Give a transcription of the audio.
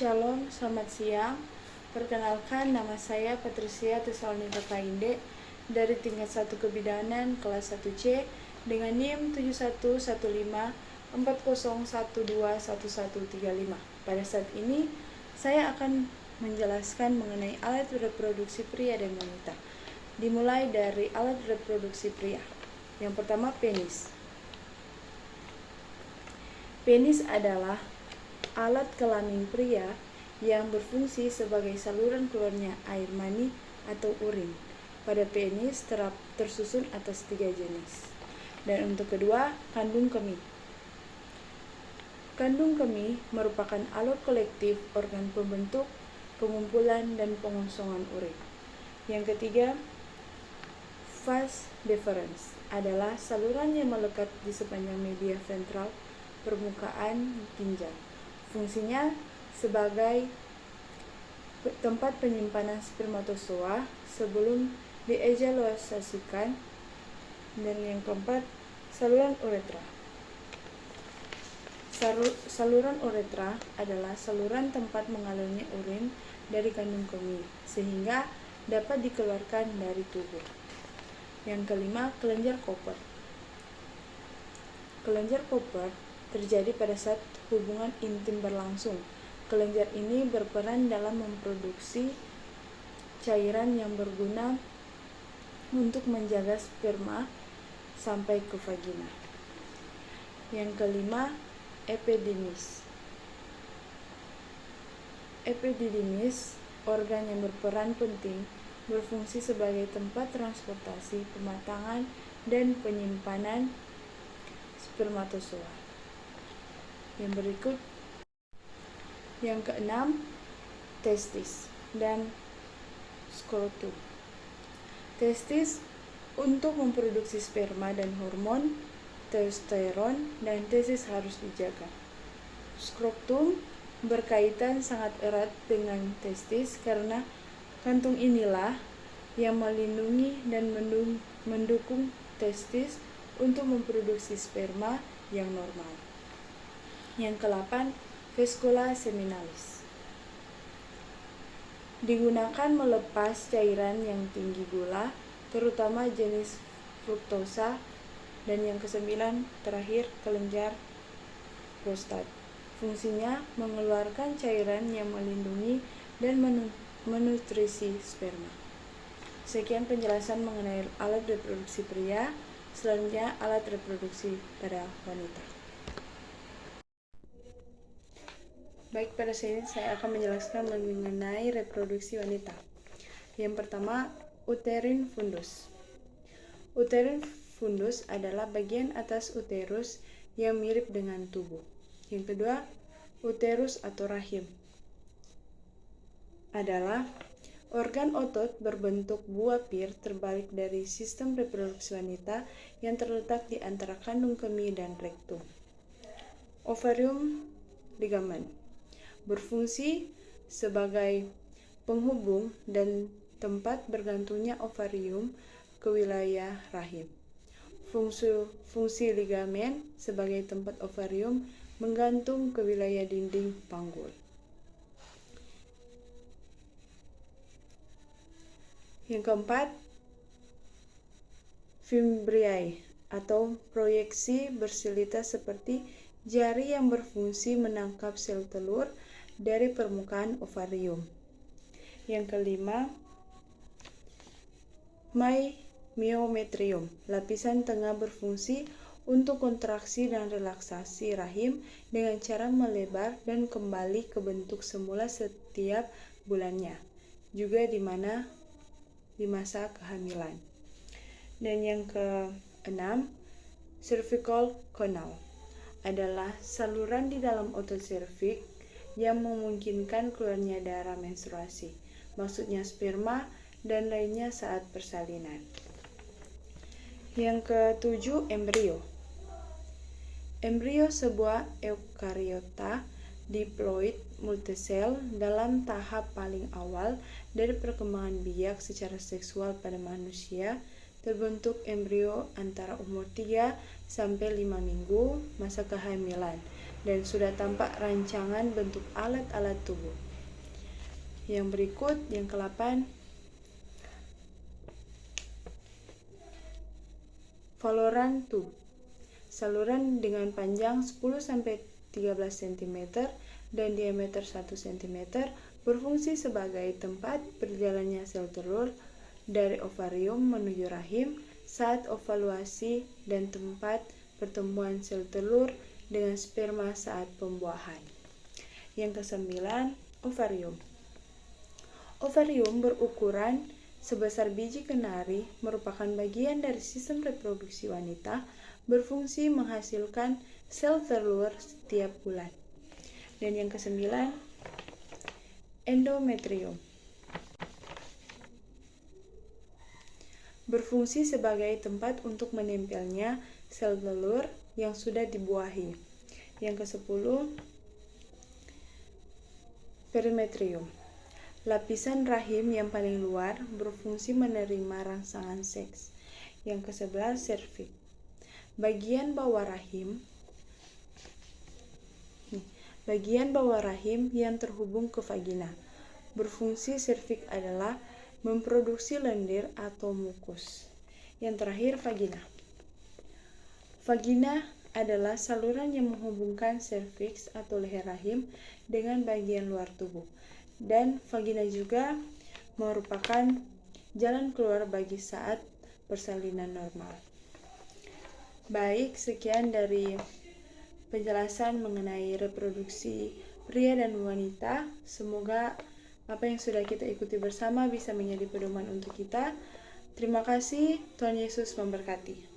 Shalom, selamat siang. Perkenalkan, nama saya Patricia Tesalonika Kainde dari tingkat 1 kebidanan kelas 1C dengan NIM 711540121135. Pada saat ini, saya akan menjelaskan mengenai alat reproduksi pria dan wanita. Dimulai dari alat reproduksi pria. Yang pertama, penis. Penis adalah alat kelamin pria yang berfungsi sebagai saluran keluarnya air mani atau urin. Pada penis tersusun atas 3 jenis. Dan untuk kedua, kandung kemih. Kandung kemih merupakan alat kolektif organ pembentuk, pengumpulan, dan pengosongan urin. Yang ketiga, vas deferens adalah saluran yang melekat di sepanjang media ventral permukaan ginjal. Fungsinya sebagai tempat penyimpanan spermatozoa sebelum diejakulasasikan. Dan yang keempat, saluran uretra. Saluran uretra adalah saluran tempat mengalirnya urin dari kandung kemih sehingga dapat dikeluarkan dari tubuh. Yang kelima, kelenjar Cooper. Kelenjar Cooper terjadi pada saat hubungan intim berlangsung. Kelenjar ini berperan dalam memproduksi cairan yang berguna untuk menjaga sperma sampai ke vagina. Yang kelima, epididymis. Epididymis, organ yang berperan penting, berfungsi sebagai tempat transportasi, pematangan, dan penyimpanan spermatozoa. Yang berikut, yang keenam, testis dan skrotum. Testis untuk memproduksi sperma dan hormon testosteron, dan testis harus dijaga. Skrotum berkaitan sangat erat dengan testis karena kantung inilah yang melindungi dan mendukung testis untuk memproduksi sperma yang normal. Yang ke-8, vescula seminalis. Digunakan melepas cairan yang tinggi gula, terutama jenis fruktosa. Dan yang ke-9 terakhir, kelenjar prostat. Fungsinya mengeluarkan cairan yang melindungi dan menutrisi sperma. Sekian penjelasan mengenai alat reproduksi pria. Selanjutnya alat reproduksi pada wanita. Baik, pada sini saya akan menjelaskan mengenai reproduksi wanita. Yang pertama, uterine fundus. Uterine fundus adalah bagian atas uterus yang mirip dengan tubuh. Yang kedua, uterus atau rahim adalah organ otot berbentuk buah pir terbalik dari sistem reproduksi wanita yang terletak di antara kandung kemih dan rektum. Ovarium ligamen berfungsi sebagai penghubung dan tempat bergantungnya ovarium ke wilayah rahim. Fungsi ligamen sebagai tempat ovarium menggantung ke wilayah dinding panggul. Yang keempat, fimbriae atau proyeksi bersilitas seperti jari yang berfungsi menangkap sel telur dari permukaan ovarium. Yang kelima, myometrium, lapisan tengah berfungsi untuk kontraksi dan relaksasi rahim dengan cara melebar dan kembali ke bentuk semula setiap bulannya, juga di masa kehamilan. Dan yang keenam, cervical canal adalah saluran di dalam otot serviks yang memungkinkan keluarnya darah menstruasi, maksudnya sperma dan lainnya saat persalinan. Yang ketujuh, embrio. Embrio sebuah eukariota diploid multisel dalam tahap paling awal dari perkembangan biak secara seksual pada manusia. Terbentuk embrio antara umur 3 sampai 5 minggu masa kehamilan dan sudah tampak rancangan bentuk alat-alat tubuh. Yang berikut, yang ke-8, Fallopian tube. Saluran dengan panjang 10-13 cm dan diameter 1 cm berfungsi sebagai tempat berjalannya sel telur dari ovarium menuju rahim saat ovaluasi dan tempat pertemuan sel telur dengan sperma saat pembuahan. Yang ke-9, ovarium. Ovarium berukuran sebesar biji kenari, merupakan bagian dari sistem reproduksi wanita, berfungsi menghasilkan sel telur setiap bulan. Dan yang ke-9, endometrium. Berfungsi sebagai tempat untuk menempelnya sel telur yang sudah dibuahi. Yang ke-10, perimetrium. Lapisan rahim yang paling luar berfungsi menerima rangsangan seks. Yang ke-11, serviks. Bagian bawah rahim yang terhubung ke vagina. Berfungsi serviks adalah memproduksi lendir atau mukus. Yang terakhir, vagina. Vagina adalah saluran yang menghubungkan serviks atau leher rahim dengan bagian luar tubuh. Dan vagina juga merupakan jalan keluar bagi saat persalinan normal. Baik, sekian dari penjelasan mengenai reproduksi pria dan wanita. Semoga apa yang sudah kita ikuti bersama bisa menjadi pedoman untuk kita. Terima kasih, Tuhan Yesus memberkati.